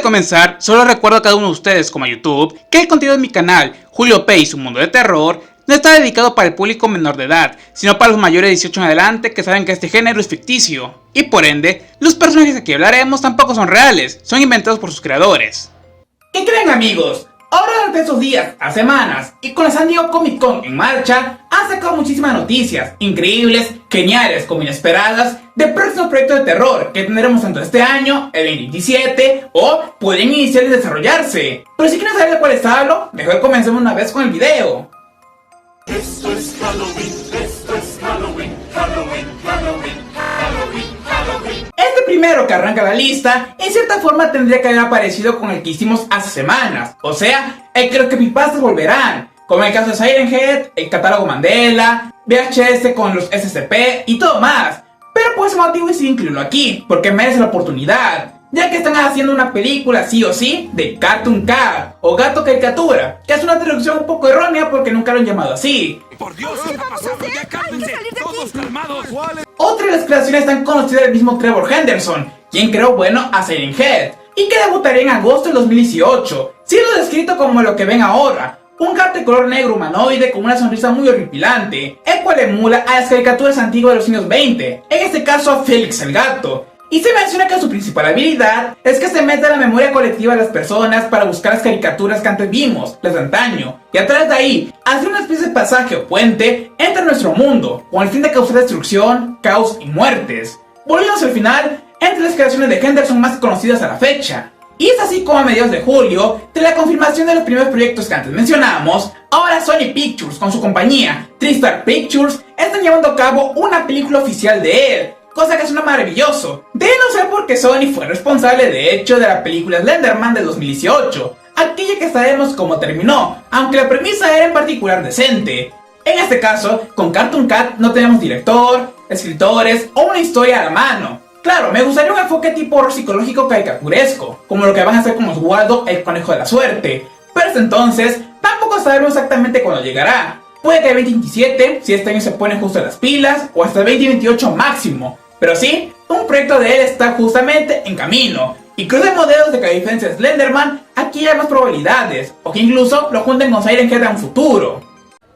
comenzar, solo recuerdo a cada uno de ustedes, como a YouTube, que el contenido de mi canal, Julio P y su mundo de terror, no está dedicado para el público menor de edad, sino para los mayores de 18 en adelante que saben que este género es ficticio. Y por ende, los personajes de que hablaremos tampoco son reales, son inventados por sus creadores. ¿Qué creen, amigos? Ahora durante estos días, a semanas, y con la San Diego Comic Con en marcha, han sacado muchísimas noticias increíbles, geniales como inesperadas, de próximos proyectos de terror que tendremos tanto este año, el 2027, o pueden iniciar y desarrollarse. Pero si quieren saber de cuáles hablo, mejor comencemos una vez con el video. Esto es Halloween, esto es Halloween, Halloween, Halloween, Halloween, Halloween. Este primero que arranca la lista, en cierta forma tendría que haber aparecido con el que hicimos hace semanas, o sea, el que los creepypastas volverán, como el caso de Siren Head, el catálogo Mandela, VHS con los SCP y todo más. Pero por ese motivo decidí incluirlo aquí, porque merece la oportunidad, ya que están haciendo una película sí o sí de Cartoon Cat o Gato Caricatura, que es una traducción un poco errónea porque nunca lo han llamado así. Por Dios, ¿qué está pasando? Ya cálmense, todos calmados. Otra de las creaciones tan conocidas del mismo Trevor Henderson, quien creó, bueno, a Siren Head, y que debutaría en agosto del 2018, siendo descrito como lo que ven ahora, un gato de color negro humanoide con una sonrisa muy horripilante, el cual emula a las caricaturas antiguas de los años 20, en este caso a Félix el gato. Y se menciona que su principal habilidad es que se mete a la memoria colectiva de las personas para buscar las caricaturas que antes vimos, las de antaño, y a través de ahí hace una especie de pasaje o puente entre nuestro mundo, con el fin de causar destrucción, caos y muertes. Volviéndose al final, entre las creaciones de Henderson más conocidas a la fecha. Y es así como a mediados de julio, tras la confirmación de los primeros proyectos que antes mencionamos, ahora Sony Pictures con su compañía TriStar Pictures están llevando a cabo una película oficial de él, cosa que suena maravilloso. De no ser porque Sony fue responsable de hecho de la película Slenderman de 2018, aquella que sabemos cómo terminó, aunque la premisa era en particular decente. En este caso, con Cartoon Cat no tenemos director, escritores o una historia a la mano. Claro, me gustaría un enfoque tipo horror psicológico caricaturesco, como lo que van a hacer con Oswaldo, el conejo de la suerte. Pero hasta entonces, tampoco sabemos exactamente cuándo llegará. Puede que el 2027, si este año se pone justo las pilas, o hasta el 2028 máximo. Pero sí, un proyecto de él está justamente en camino. Y creo de modelos de que a diferencia de Slenderman, aquí hay más probabilidades, o que incluso lo junten con Siren Head en un futuro.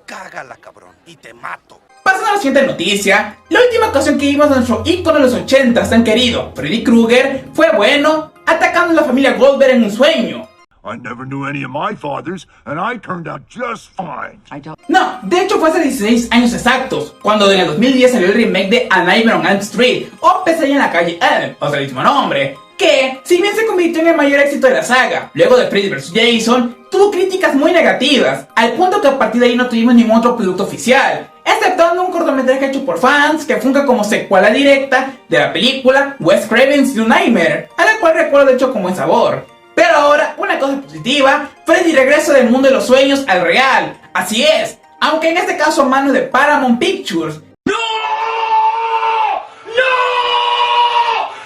Cágala, cabrón, y te mato. Pasando a la siguiente noticia, la última ocasión que vimos a nuestro ícono de los 80 tan querido, Freddy Krueger, fue bueno, atacando a la familia Goldberg en un sueño. I never knew any of my fathers, and I turned out just fine. No, de hecho fue hace 16 años exactos, cuando en el 2010 salió el remake de A Nightmare on Elm Street, o Pesadilla en la calle Elm, o sea, el mismo nombre, que, si bien se convirtió en el mayor éxito de la saga, luego de Freddy vs. Jason, tuvo críticas muy negativas, al punto que a partir de ahí no tuvimos ningún otro producto oficial, exceptuando un cortometraje hecho por fans que funca como secuela directa de la película Wes Craven's New Nightmare, a la cual recuerdo de hecho con buen sabor. Pero ahora, una cosa positiva, Freddy regresa del mundo de los sueños al real, así es, aunque en este caso a manos de Paramount Pictures. ¡No! ¡No!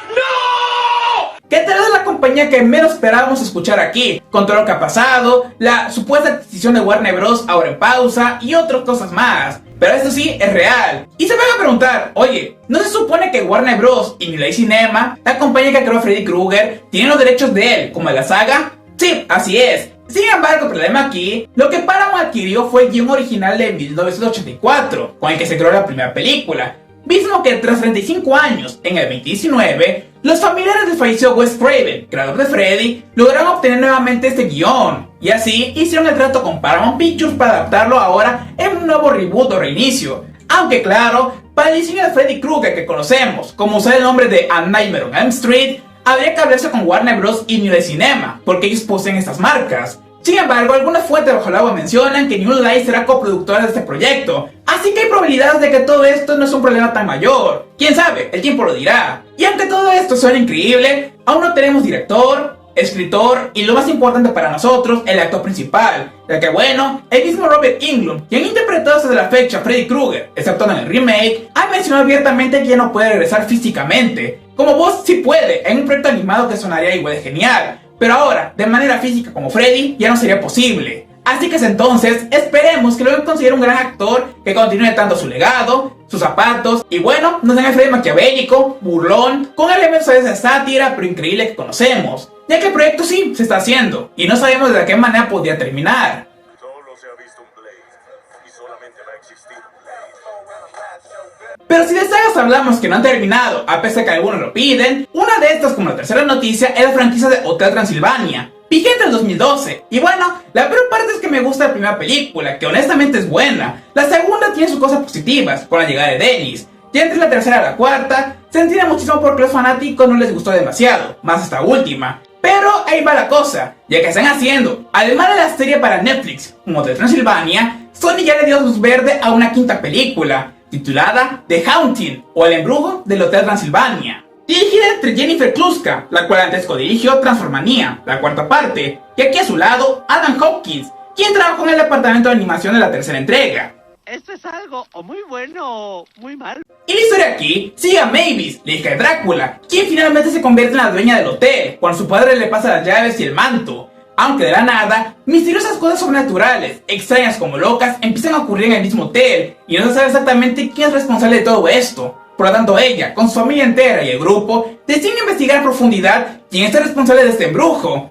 ¡No! Que tal vez es la compañía que menos esperábamos escuchar aquí, con todo lo que ha pasado, la supuesta adquisición de Warner Bros. Ahora en pausa y otras cosas más. Pero esto sí es real. Y se van a preguntar, oye, ¿no se supone que Warner Bros. Y New Line Cinema, la compañía que creó Freddy Krueger, tienen los derechos de él, como de la saga? Sí, así es. Sin embargo, el problema aquí, lo que Paramount adquirió fue el guión original de 1984, con el que se creó la primera película. Mismo que tras 35 años, en el 2019, los familiares del fallecido Wes Craven, creador de Freddy, lograron obtener nuevamente este guión. Y así hicieron el trato con Paramount Pictures para adaptarlo ahora en un nuevo reboot o reinicio. Aunque claro, para el diseño de Freddy Krueger que conocemos, como usar el nombre de A Nightmare on Elm Street, habría que hablarse con Warner Bros. Y New Line Cinema, porque ellos poseen estas marcas. Sin embargo, algunas fuentes bajo el agua mencionan que New Line será coproductora de este proyecto, así que hay probabilidades de que todo esto no es un problema tan mayor. Quién sabe, el tiempo lo dirá. Y aunque todo esto suena increíble, aún no tenemos director, escritor y lo más importante para nosotros, el actor principal, ya que bueno, el mismo Robert Englund, quien interpretó desde la fecha a Freddy Krueger, excepto en el remake, ha mencionado abiertamente que ya no puede regresar físicamente. Como voz sí puede, en un proyecto animado que sonaría igual de genial, pero ahora, de manera física como Freddy, ya no sería posible. Así que entonces esperemos que luego considere un gran actor que continúe tanto su legado, sus zapatos y bueno, nos den el Freddy maquiavélico, burlón, con elementos de esa sátira pero increíble que conocemos, ya que el proyecto sí se está haciendo y no sabemos de qué manera podría terminar. Solo se ha visto un Blade y solamente va a existir Blade. Pero si de sagas hablamos que no han terminado, a pesar de que algunos lo piden, una de estas como la tercera noticia es la franquicia de Hotel Transilvania, vigente en 2012. Y bueno, la peor parte es que me gusta la primera película, que honestamente es buena. La segunda tiene sus cosas positivas, con la llegada de Dennis. Ya entre la tercera y la cuarta, se entiende muchísimo porque los fanáticos no les gustó demasiado, más esta última. Pero ahí va la cosa, ya que están haciendo, además de la serie para Netflix, como Hotel Transilvania, Sony ya le dio luz verde a una quinta película, titulada The Haunting, o El Embrujo del Hotel Transilvania. Dirigida entre Jennifer Kluska, la cual antes codirigió Transformania, la cuarta parte, y aquí a su lado, Adam Hopkins, quien trabajó en el departamento de animación de la tercera entrega. Esto es algo o muy bueno o muy malo. Y la historia aquí sigue a Mavis, la hija de Drácula, quien finalmente se convierte en la dueña del hotel, cuando su padre le pasa las llaves y el manto. Aunque de la nada, misteriosas cosas sobrenaturales, extrañas como locas, empiezan a ocurrir en el mismo hotel, y no se sabe exactamente quién es responsable de todo esto. Por lo tanto, ella, con su familia entera y el grupo, deciden investigar a profundidad quién es el responsable de este embrujo.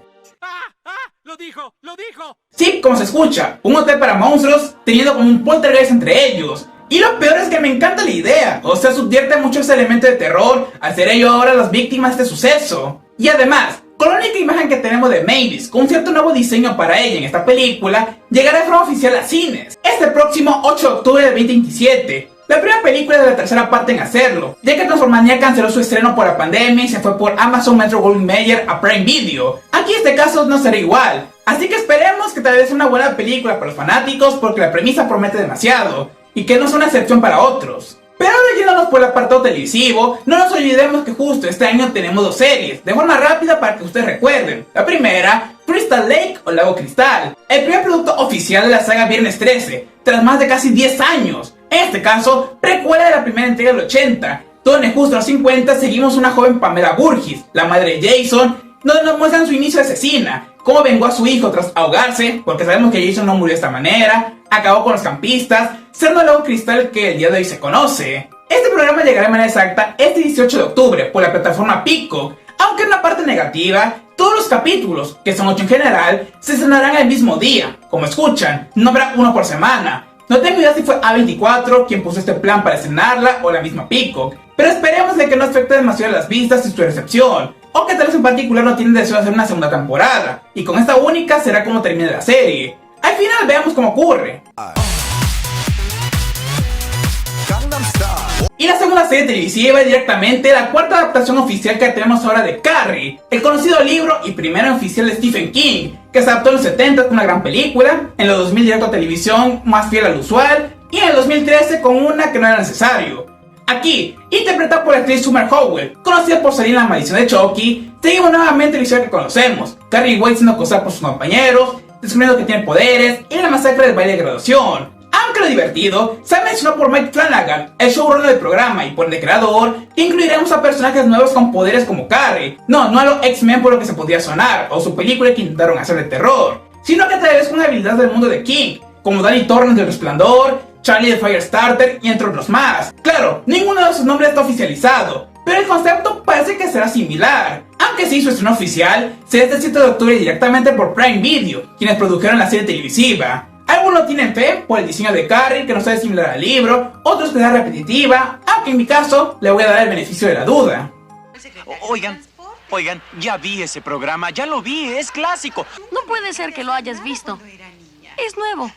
¡Lo dijo! ¡Lo dijo! Sí, como se escucha, un hotel para monstruos, teniendo como un poltergeist entre ellos. Y lo peor es que me encanta la idea, o sea, subvierte muchos elementos de terror al ser ellos ahora las víctimas de este suceso. Y además, con la única imagen que tenemos de Mavis, con un cierto nuevo diseño para ella en esta película, llegará de forma oficial a cines, este próximo 8 de octubre de 2027. La primera película de la tercera parte en hacerlo, ya que Transformania canceló su estreno por la pandemia y se fue por Amazon Metro Goldwyn Mayer a Prime Video. Aquí este caso no será igual, así que esperemos que tal vez sea una buena película para los fanáticos porque la premisa promete demasiado, y que no es una excepción para otros. Pero ahora yéndonos por el apartado televisivo, no nos olvidemos que justo este año tenemos dos series, de forma rápida para que ustedes recuerden. La primera, Crystal Lake o Lago Cristal, el primer producto oficial de la saga Viernes 13, tras más de casi 10 años. En este caso, precuela de la primera entrega del 80, donde justo en los 50 seguimos una joven Pamela Burgess, la madre de Jason, donde nos muestran su inicio de asesina, cómo vengó a su hijo tras ahogarse, porque sabemos que Jason no murió de esta manera, acabó con los campistas, siendo el Lago Cristal que el día de hoy se conoce. Este programa llegará de manera exacta este 18 de octubre por la plataforma Peacock, aunque en una parte negativa, todos los capítulos, que son 8 en general, se estrenarán el mismo día. Como escuchan, no habrá uno por semana. No tengo idea si fue A24 quien puso este plan para estrenarla o la misma Peacock, pero esperemos de que no afecte demasiado las vistas y su recepción, o que tal vez en particular no tienen deseo de hacer una segunda temporada, y con esta única será como termine la serie. Al final veamos cómo ocurre. Y la segunda serie televisiva es directamente la cuarta adaptación oficial que tenemos ahora de Carrie, el conocido libro y primero oficial de Stephen King, que se adaptó en los 70 con una gran película, en los 2000 directo a televisión más fiel al usual, y en el 2013 con una que no era necesario. Aquí, interpretada por la actriz Summer Howell, conocida por salir en La Maldición de Chucky, seguimos nuevamente la historia que conocemos, Carrie White siendo acosada por sus compañeros, descubriendo que tiene poderes, y la masacre del baile de graduación. Aunque lo divertido se mencionó por Mike Flanagan, el showrunner del programa, y por el creador, que incluiremos a personajes nuevos con poderes como Carrie, no a los X-Men por lo que se podía sonar, o su película que intentaron hacer de terror, sino que tal vez con habilidades del mundo de King, como Danny Torrance del Resplandor, Charlie de Firestarter y entre otros más. Claro, ninguno de sus nombres está oficializado, pero el concepto parece que será similar, aunque sí su estreno oficial será este 7 de octubre directamente por Prime Video, quienes produjeron la serie televisiva. Algunos tienen fe por el diseño de Carrie, que no sabe similar al libro, otros que es repetitiva, aunque en mi caso le voy a dar el beneficio de la duda. Oigan, ya vi ese programa, ya lo vi, es clásico. No puede ser que lo hayas visto. Es nuevo.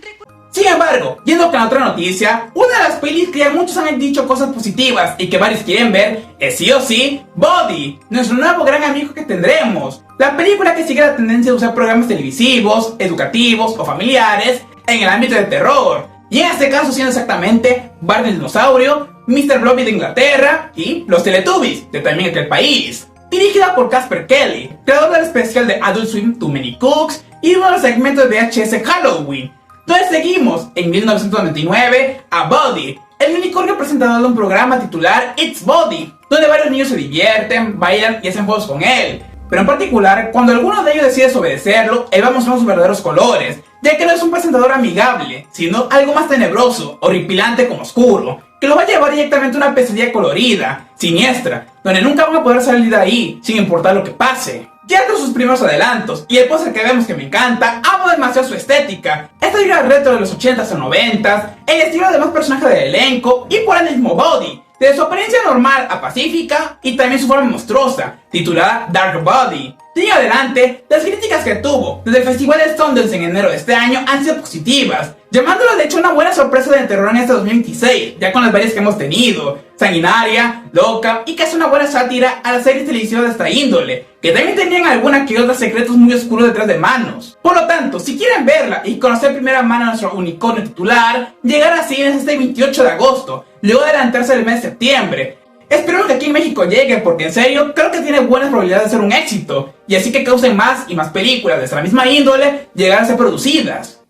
Sin embargo, yendo con otra noticia, una de las pelis que ya muchos han dicho cosas positivas y que varios quieren ver es sí o sí Body, nuestro nuevo gran amigo que tendremos. La película que sigue la tendencia de usar programas televisivos, educativos o familiares en el ámbito del terror. Y en este caso siendo exactamente Barney el dinosaurio, Mr. Blobby de Inglaterra y los Teletubbies de también aquel país. Dirigida por Casper Kelly, creador del especial de Adult Swim Too Many Cooks y uno de los segmentos de VHS Halloween. Entonces seguimos en 1999 a Body, el unicornio presentador de un programa titular It's Body, donde varios niños se divierten, bailan y hacen juegos con él. pero en particular cuando alguno de ellos decide desobedecerlo, él va a mostrar sus verdaderos colores, ya que no es un presentador amigable, sino algo más tenebroso, horripilante como oscuro, que lo va a llevar directamente a una pesadilla colorida, siniestra, donde nunca van a poder salir de ahí, sin importar lo que pase. Ya con sus primeros adelantos y el póster que vemos que me encanta, amo demasiado su estética, esta vibra retro de los 80s o 90s, el estilo de demás personajes del elenco y por el mismo Body, desde su apariencia normal a pacífica y también su forma monstruosa, titulada Dark Body. De ahí en adelante, las críticas que tuvo desde el Festival de Sundance en enero de este año han sido positivas, llamándolo de hecho una buena sorpresa de terror en este 2026, ya con las varias que hemos tenido, sanguinaria, loca y que es una buena sátira a las series televisivas de esta índole, que también tenían alguna que otros secretos muy oscuros detrás de manos. Por lo tanto, si quieren verla y conocer de primera mano a nuestro unicornio titular, llegará a cines este 28 de agosto, luego de adelantarse del mes de septiembre. Espero que aquí en México llegue porque en serio creo que tiene buenas probabilidades de ser un éxito, y así que causen más y más películas de esta misma índole llegar a ser producidas.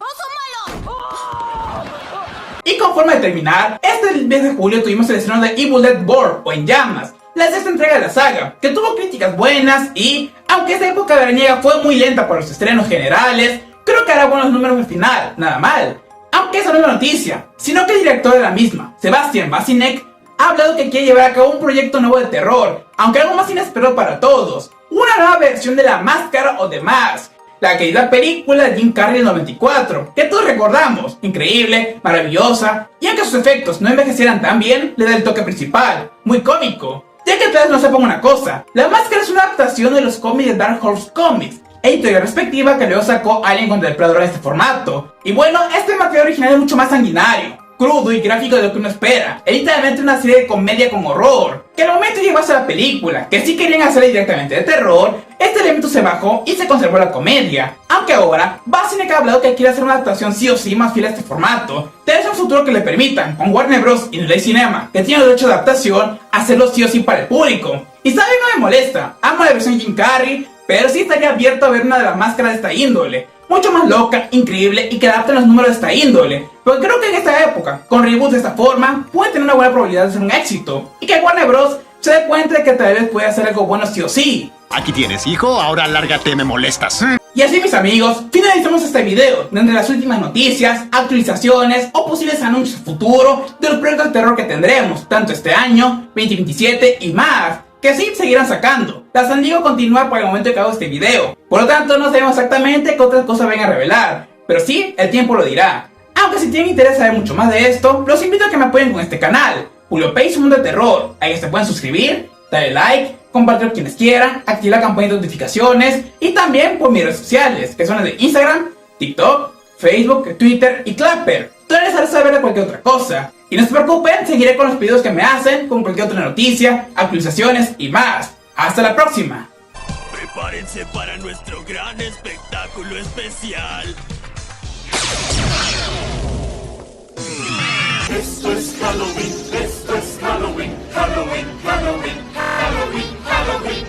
Y con forma de terminar, este mes de julio tuvimos el estreno de Evil Dead Born o En Llamas, la sexta entrega de la saga, que tuvo críticas buenas y, aunque esta época veraniega fue muy lenta para los estrenos generales, creo que hará buenos números al final, nada mal. Aunque esa no es la noticia, sino que el director de la misma, Sebastian Bacinek, ha hablado que quiere llevar a cabo un proyecto nuevo de terror, aunque algo más inesperado para todos, una nueva versión de La Máscara o The Mask, la querida película de Jim Carrey del 94, que todos recordamos, increíble, maravillosa, y aunque sus efectos no envejecieran tan bien, le da el toque principal, muy cómico. Ya que tal vez no sepan una cosa, La Máscara es una adaptación de los cómics de Dark Horse Comics, editorial respectiva que luego sacó Alien contra el Depredador en este formato. Y bueno, este material original es mucho más sanguinario, crudo y gráfico de lo que uno espera, es literalmente una serie de comedia con horror, que al momento de llevarse a la película, que sí querían hacerla directamente de terror, este elemento se bajó y se conservó la comedia, aunque ahora Bacinek ha hablado que quiere hacer una adaptación sí o sí más fiel a este formato, tal vez un futuro que le permitan, con Warner Bros. Y Relay Cinema, que tiene el derecho de adaptación, hacerlo sí o sí para el público. Y saben, no me molesta, amo la versión de Jim Carrey, pero sí estaría abierto a ver una de las máscaras de esta índole, mucho más loca, increíble y que adapte los números de esta índole, porque creo que en esta época, con reboots de esta forma, puede tener una buena probabilidad de ser un éxito, y que Warner Bros. Se dé cuenta de que tal vez puede hacer algo bueno sí o sí. Aquí tienes, hijo, ahora lárgate, me molestas. Y así, mis amigos, finalizamos este video, donde las últimas noticias, actualizaciones o posibles anuncios futuro de los proyectos de terror que tendremos, tanto este año, 2027 y más, que sí seguirán sacando. La San Diego continúa por el momento que hago este video, por lo tanto no sabemos exactamente qué otras cosas van a revelar, pero sí, el tiempo lo dirá. Aunque si tienen interés en saber mucho más de esto, los invito a que me apoyen con este canal, Julio Pay, su mundo de terror. Ahí se pueden suscribir, darle like, compartir quienes quieran, activar la campanita de notificaciones y también por mis redes sociales, que son las de Instagram, TikTok, Facebook, Twitter y Clapper, donde les haré saber de cualquier otra cosa. Y no se preocupen, seguiré con los pedidos que me hacen, con cualquier otra noticia, actualizaciones y más. ¡Hasta la próxima! Prepárense para nuestro gran espectáculo especial. Esto es Halloween,